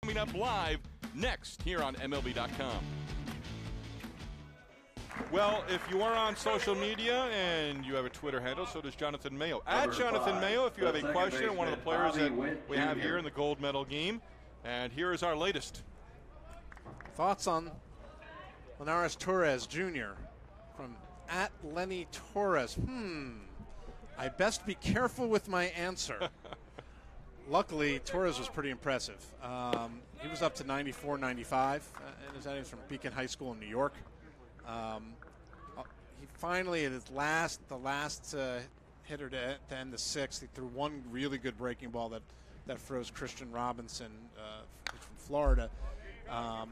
Coming up live next here on MLB.com. Well, if you are on social media and you have a Twitter handle, so does Jonathan Mayo. At Jonathan Mayo, if you have a question, one of the players that we have here in the gold medal game. And here is our latest. Thoughts on Lenny Torres Jr. from at Lenny Torres. I best be careful with my answer. Luckily, Torres was pretty impressive. He was up to 94, 95 in his innings from Beacon High School in New York. He finally, at the last hitter to end the sixth, he threw one really good breaking ball that froze Christian Robinson from Florida. A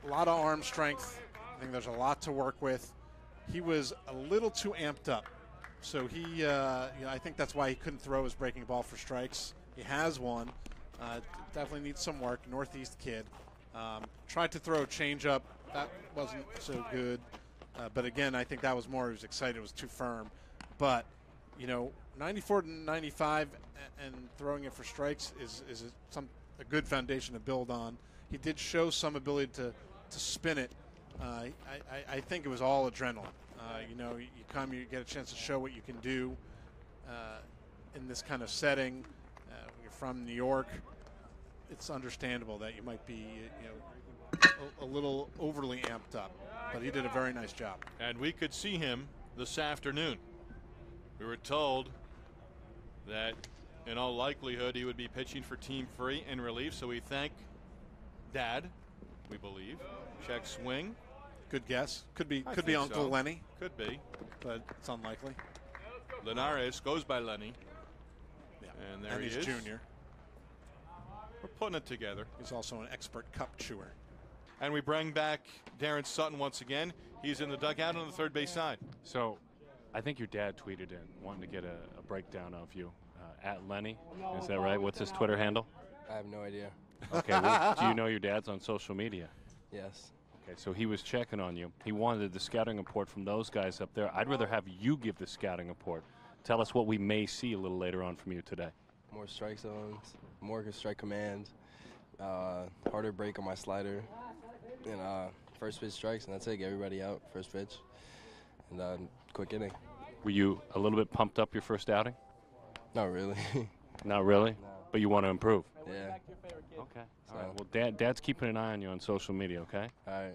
lot of arm strength. I think there's a lot to work with. He was a little too amped up. So he, I think that's why he couldn't throw his breaking ball for strikes. He has one. Definitely needs some work. Northeast kid. Tried to throw a changeup. That wasn't so good. But again, I think that was more. He was excited. It was too firm. But 94 to 95 and throwing it for strikes is a good foundation to build on. He did show some ability to spin it. I think it was all adrenaline. You get a chance to show what you can do in this kind of setting. You're from New York. It's understandable that you might be, a little overly amped up, but he did a very nice job. And we could see him this afternoon. We were told that in all likelihood he would be pitching for Team Free in relief, so we thank Dad, we believe. Check swing. Good guess. Could be Uncle Lenny. Could be. But it's unlikely. Linares goes by Lenny. Yeah. And there he is. Junior. We're putting it together. He's also an expert cup chewer. And we bring back Darren Sutton once again. He's in the dugout on the third base side. So I think your dad tweeted in wanting to get a breakdown of you. At Lenny. Is that right? What's his Twitter handle? I have no idea. Okay. Well, do you know your dad's on social media? Yes. Okay, so he was checking on you. He wanted the scouting report from those guys up there. I'd rather have you give the scouting report. Tell us what we may see a little later on from you today. More strike zones, more strike command, harder break on my slider, and first pitch strikes, and that's it. Get everybody out, first pitch, and quick inning. Were you a little bit pumped up your first outing? Not really. Not really? No. But you want to improve? Yeah. Okay. All right. Well, Dad's keeping an eye on you on social media, okay? All right.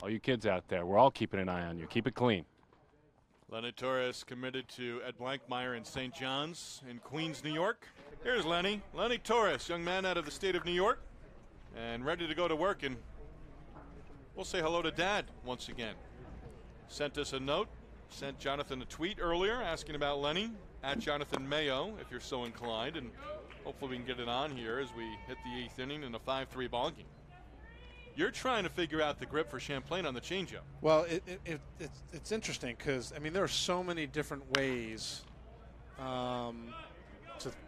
All you kids out there, we're all keeping an eye on you. Keep it clean. Lenny Torres committed to Ed Blankmeyer in St. John's in Queens, New York. Here's Lenny. Lenny Torres, young man out of the state of New York, and ready to go to work. And we'll say hello to Dad once again. Sent us a note, sent Jonathan a tweet earlier asking about Lenny. At Jonathan Mayo, if you're so inclined, and hopefully we can get it on here as we hit the 8th inning in a 5-3 ball game. You're trying to figure out the grip for Champlain on the changeup. Well, it's interesting because, there are so many different ways to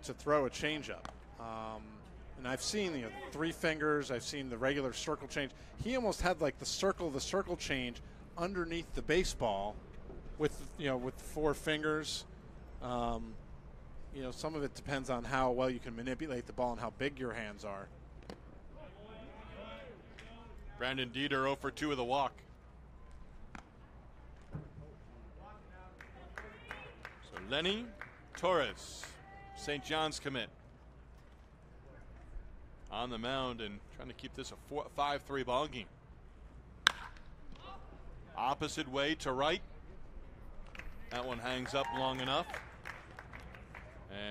throw a changeup. And I've seen 3 fingers. I've seen the regular circle change. He almost had like the circle change underneath the baseball with 4 fingers. Some of it depends on how well you can manipulate the ball and how big your hands are. Brandon Dieter 0 for 2 with a walk. So Lenny Torres, St. John's commit, on the mound and trying to keep this a 5-3 ball game. Opposite way to right. That one hangs up long enough.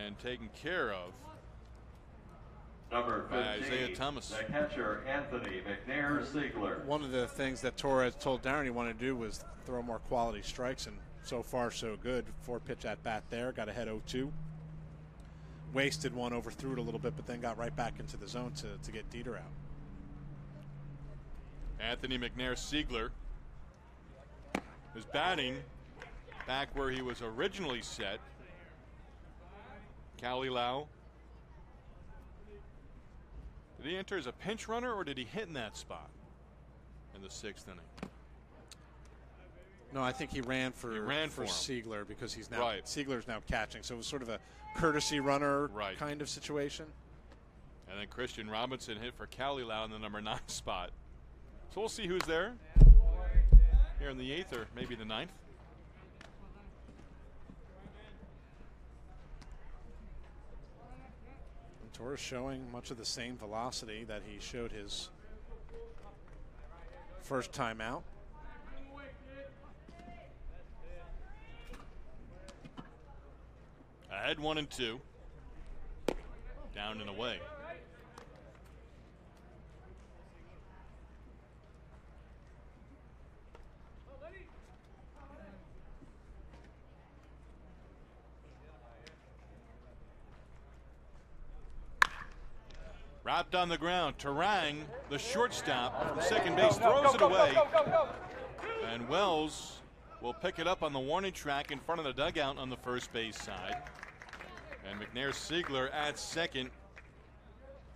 And taken care of Number 15, Isaiah Thomas. The catcher, Anthony McNair-Siegler. One of the things that Torres told Darren he wanted to do was throw more quality strikes, and so far so good. 4-pitch at bat there, got ahead 0-2. Wasted one, overthrew it a little bit, but then got right back into the zone to get Dieter out. Anthony McNair-Siegler is batting back where he was originally set. Cali Lau. Did he enter as a pinch runner, or did he hit in that spot in the 6th inning? No, I think he ran for Siegler because he's now Siegler's now catching, so it was sort of a courtesy runner kind of situation. And then Christian Robinson hit for Kalilau in the number 9 spot. So we'll see who's there here in the 8th or maybe the 9th. And Torres showing much of the same velocity that he showed his first time out. Ahead 1 and 2. Down and away. Wrapped on the ground. Terang, the shortstop from second base, throws it away. And Wells will pick it up on the warning track in front of the dugout on the first base side. And McNair Siegler at second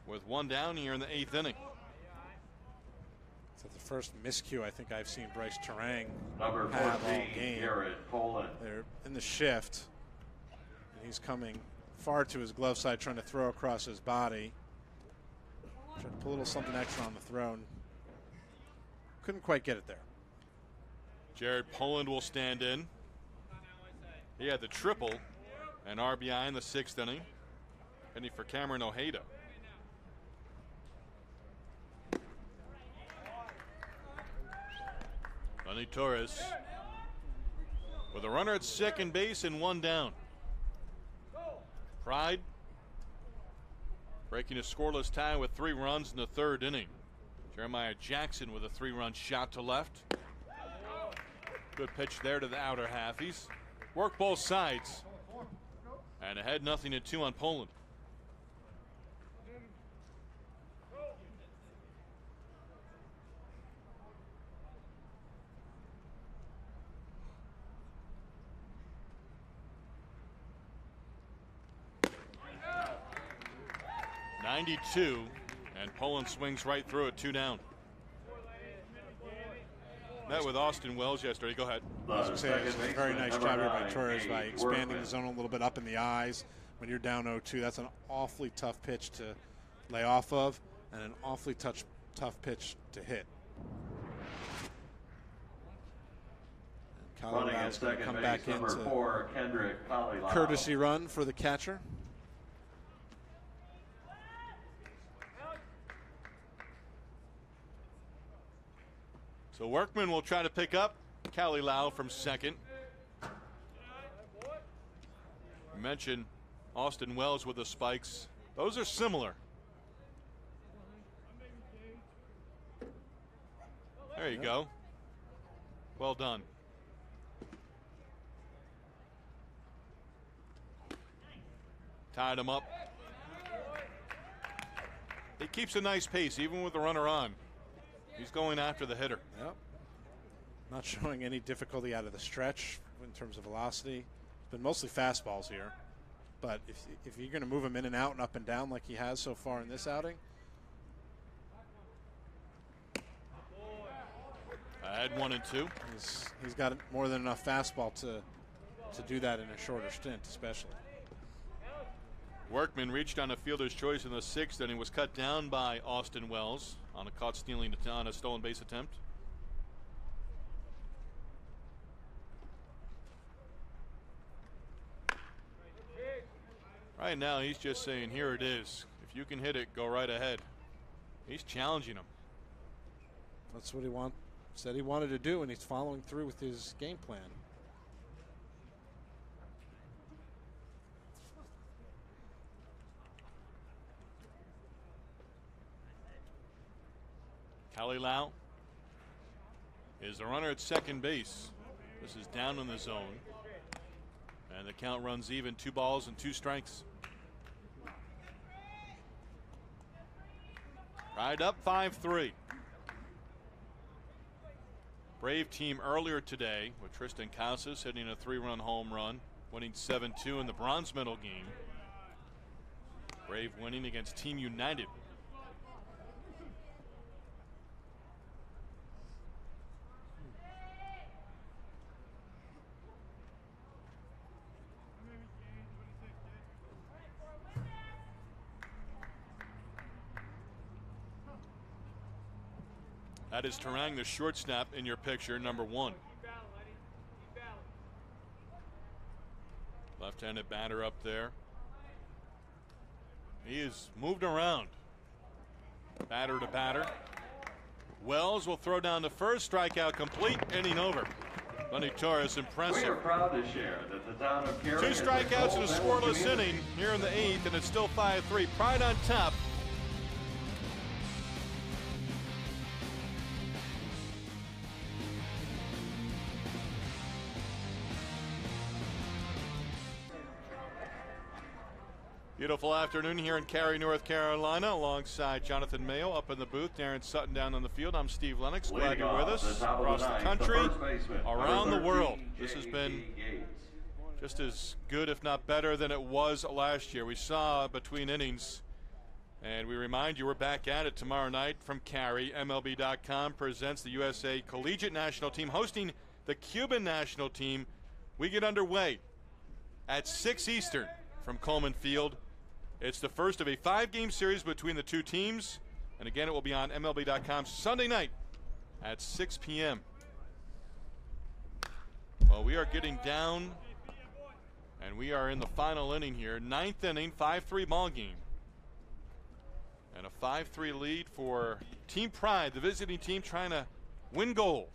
with 1 down here in the 8th inning. So the first miscue I think I've seen Bryce Terang Number have 14, all game. Garrett Poland. They're in the shift, and he's coming far to his glove side, trying to throw across his body. Trying to put a little something extra on the throw. And couldn't quite get it there. Jared Poland will stand in. He had the triple and RBI in the 6th inning. Heading for Cameron Ojeda. Lenny Torres with a runner at second base and 1 down. Pride breaking a scoreless tie with 3 runs in the 3rd inning. Jeremiah Jackson with a 3-run shot to left. Good pitch there to the outer half. He's worked both sides. And ahead 0-2 on Poland. .92, and Poland swings right through it, 2 down. Met with Austin Wells yesterday. Go ahead. I was going to say, it was a very nice job here by Torres by expanding the zone a little bit up in the eyes. When you're down 0-2, that's an awfully tough pitch to lay off of and an awfully tough pitch to hit. Running at Colorado going to second come base, back number into 4, Kendrick Kalilau. courtesy run for the catcher. So Workman will try to pick up Kalilau from second. You mentioned Austin Wells with the spikes. Those are similar. There you go. Well done. Tied him up. He keeps a nice pace even with the runner on. He's going after the hitter. Yep. Not showing any difficulty out of the stretch in terms of velocity. It's been mostly fastballs here. But if you're going to move him in and out and up and down like he has so far in this outing. Ahead 1-2. He's got more than enough fastball to do that in a shorter stint, especially. Workman reached on a fielder's choice in the 6th, and he was cut down by Austin Wells on a caught stealing on a stolen base attempt. Right now, he's just saying, here it is. If you can hit it, go right ahead. He's challenging him. That's what he said he wanted to do, and he's following through with his game plan. Kalilau is the runner at second base. This is down in the zone. And the count runs even, 2 balls and 2 strikes. Right up 5-3. Brave team earlier today with Tristan Casas hitting a 3-run home run, winning 7-2 in the bronze medal game. Brave winning against Team United. That is Terang, the short snap in your picture, number 1. Left-handed batter up there. He is moved around. Batter to batter. Wells will throw down the first, strikeout complete, inning over. Lenny Torres, We impressive. are proud to share that the town of Cary 2 is a strikeouts and a gold medal scoreless community. inning here in the 8th, and it's still 5-3. Pride on top. Beautiful afternoon here in Cary, North Carolina, alongside Jonathan Mayo up in the booth, Darren Sutton down on the field. I'm Steve Lennox. Glad Leading you're with off us the top of across the ninth, country, first baseman, around the number world. 13, This has J.T. been Gates. just as good, if not better, than it was last year. We saw between innings, and we remind you we're back at it tomorrow night from Cary. MLB.com presents the USA Collegiate National Team hosting the Cuban National Team. We get underway at 6 Eastern from Coleman Field. It's the first of a 5-game series between the two teams, and again it will be on MLB.com Sunday night at 6 p.m. Well, we are getting down, and we are in the final inning here. 9th inning, 5-3 ball game. And a 5-3 lead for Team Pride, the visiting team trying to win gold.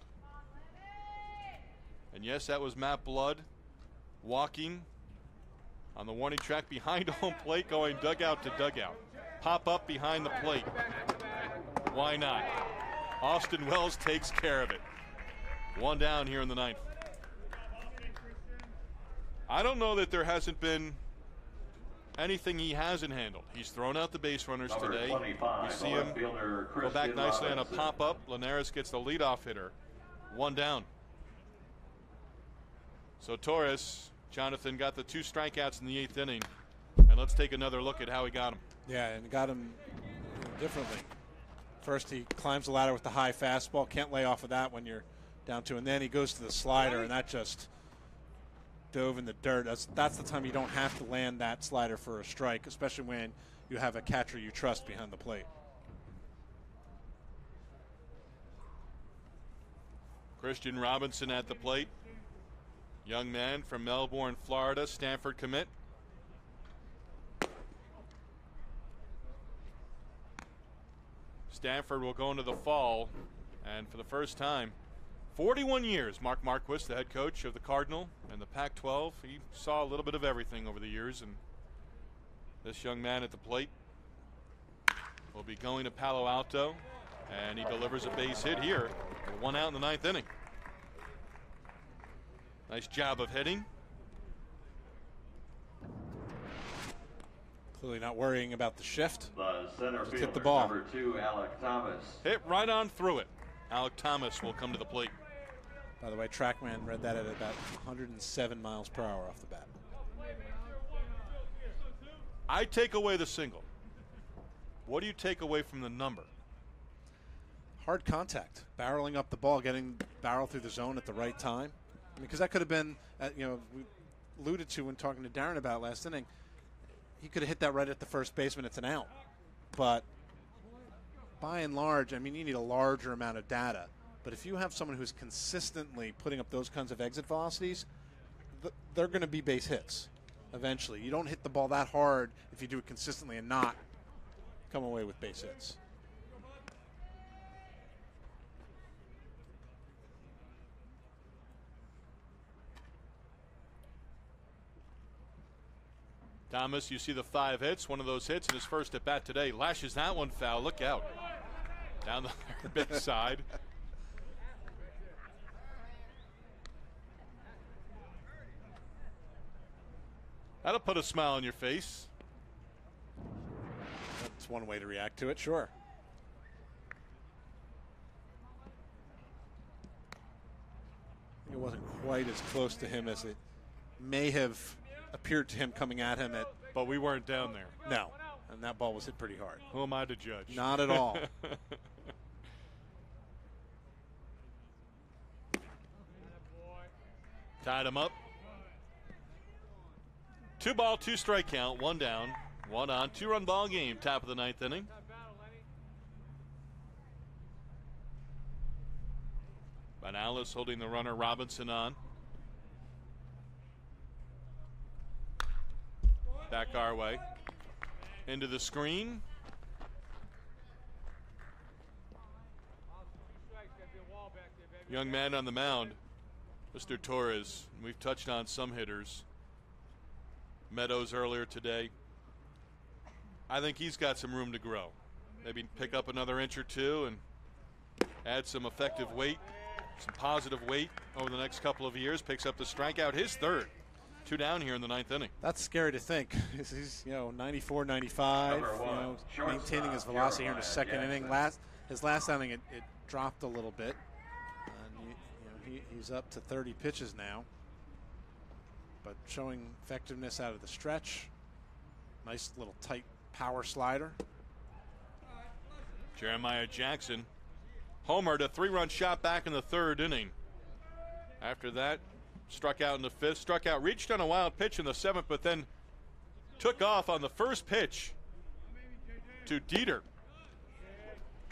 And yes, that was Matt Blood walking on the warning track behind home plate, going dugout to dugout. Pop up behind the plate. Why not? Austin Wells takes care of it. 1 down here in the 9th. I don't know that there hasn't been anything he hasn't handled. He's thrown out the base runners Number today. 25, We see him fielder, go back Christian nicely on a Robinson. pop-up. Linares gets the leadoff hitter. 1 down. So Torres, Jonathan, got the 2 strikeouts in the 8th inning. And let's take another look at how he got him. Yeah, and got him differently. First, he climbs the ladder with the high fastball. Can't lay off of that when you're down 2. And then he goes to the slider, and that just dove in the dirt. That's the time you don't have to land that slider for a strike, especially when you have a catcher you trust behind the plate. Christian Robinson at the plate. Young man from Melbourne, Florida, Stanford commit. Stanford will go into the fall, and for the first time, 41 years, Mark Marquis, the head coach of the Cardinal and the Pac-12. He saw a little bit of everything over the years, and this young man at the plate will be going to Palo Alto, and he delivers a base hit here. 1 out in the 9th inning. Nice job of hitting. Clearly not worrying about the shift. The center Just hit fielder, the ball. number 2, Alec Thomas. Hit right on through it. Alec Thomas will come to the plate. By the way, TrackMan read that at about 107 miles per hour off the bat. I take away the single. What do you take away from the number? Hard contact, barreling up the ball, getting barrel through the zone at the right time. I mean, because that could have been, we alluded to when talking to Darren about last inning, he could have hit that right at the first baseman. It's an out. But by and large, I mean, you need a larger amount of data. But if you have someone who's consistently putting up those kinds of exit velocities, they're going to be base hits eventually. You don't hit the ball that hard if you do it consistently and not come away with base hits. Thomas, you see the 5 hits. One of those hits in his first at bat today. Lashes that one foul. Look out. Down the third base side. That'll put a smile on your face. That's one way to react to it, sure. It wasn't quite as close to him as it may have appeared to him coming at him at. But we weren't down there. No, and that ball was hit pretty hard. Who am I to judge? Not at all. Tied him up. 2 ball, 2 strike count, 1 down, 1 on, 2-run ball game, top of the 9th inning. Vanales holding the runner, Robinson on. Back our way. Into the screen. Young man on the mound, Mr. Torres. We've touched on some hitters. Meadows earlier today. I think he's got some room to grow. Maybe pick up another inch or two and add some effective weight, some positive weight over the next couple of years. Picks up the strikeout, his third. 2 down here in the 9th inning. That's scary to think. He's 94, 95, maintaining his velocity here in the 2nd inning. His last outing, it dropped a little bit. He's up to 30 pitches now, but showing effectiveness out of the stretch. Nice little tight power slider. Jeremiah Jackson homered, a 3-run shot back in the 3rd inning. After that, struck out in the 5th, struck out, reached on a wild pitch in the 7th, but then took off on the first pitch to Dieter.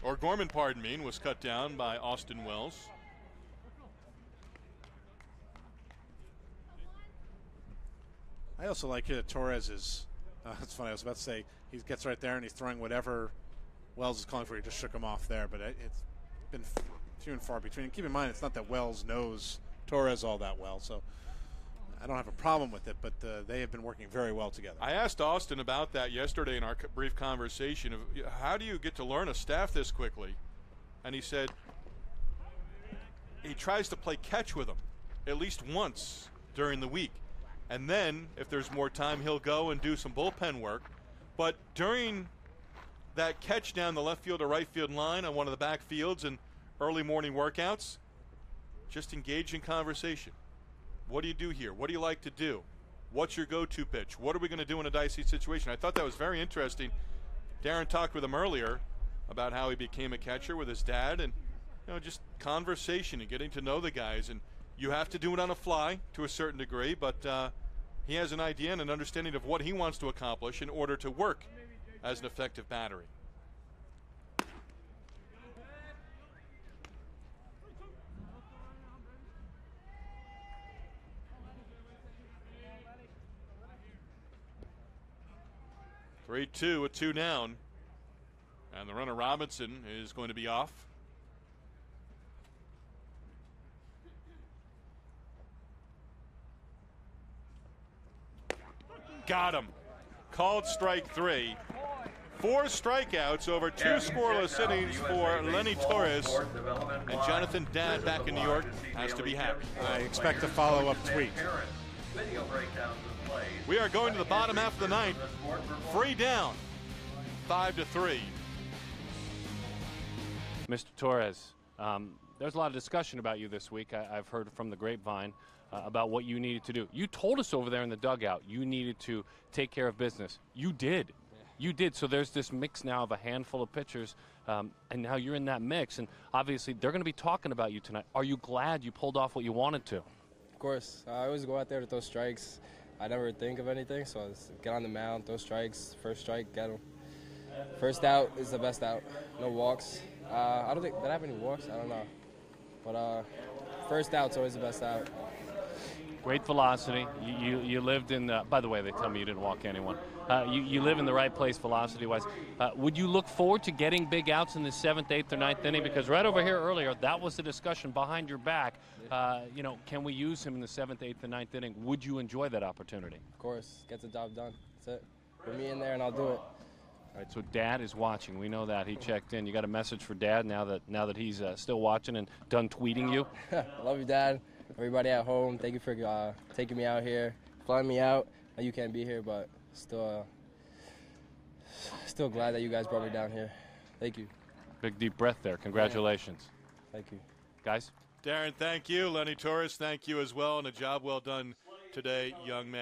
Or Gorman, pardon me, and was cut down by Austin Wells. I also like Torres is, it's funny, I was about to say, he gets right there and he's throwing whatever Wells is calling for. He just shook him off there, but it's been few and far between. And keep in mind, it's not that Wells knows Torres all that well, so I don't have a problem with it, but they have been working very well together. I asked Austin about that yesterday in our brief conversation of how do you get to learn a staff this quickly? And he said he tries to play catch with them at least once during the week. And then, if there's more time, he'll go and do some bullpen work. But during that catch down the left field or right field line on one of the back fields and early morning workouts, just engage in conversation. What do you do here? What do you like to do? What's your go-to pitch? What are we going to do in a dicey situation? I thought that was very interesting. Darren talked with him earlier about how he became a catcher with his dad, and just conversation and getting to know the guys. And you have to do it on a fly to a certain degree, but he has an idea and an understanding of what he wants to accomplish in order to work as an effective battery. Three, 2 with 2 down, and the runner Robinson is going to be off. Got him. Called strike 3. 4 strikeouts over 2 scoreless innings for Lenny Torres. And Jonathan Dad back in New York has to be happy. I expect a follow-up tweet. We are going to the bottom half of the 9th. 3 down. 5-3. Mr. Torres, there's a lot of discussion about you this week. I've heard from the grapevine about what you needed to do. You told us over there in the dugout you needed to take care of business. You did. You did. So there's this mix now of a handful of pitchers, and now you're in that mix. And obviously they're going to be talking about you tonight. Are you glad you pulled off what you wanted to? Of course. I always go out there to throw strikes. I never think of anything, so I just get on the mound, throw strikes. First strike, get them. First out is the best out. No walks. I don't think, did I have any walks? I don't know. But first out's always the best out. Great velocity. You lived in the, by the way, they tell me you didn't walk anyone. You live in the right place velocity-wise. Would you look forward to getting big outs in the 7th, 8th, or 9th inning? Because right over here earlier, that was the discussion behind your back. Can we use him in the 7th, 8th, and 9th inning? Would you enjoy that opportunity? Of course. Get the job done. That's it. Put me in there and I'll do it. All right, so Dad is watching. We know that. He checked in. You got a message for Dad now that he's still watching and done tweeting you? I love you, Dad. Everybody at home, thank you for taking me out here, flying me out. You can't be here, but still glad that you guys brought me down here. Thank you. Big deep breath there. Congratulations. Thank you. Guys? Darren, thank you. Lenny Torres, thank you as well, and a job well done today, young man.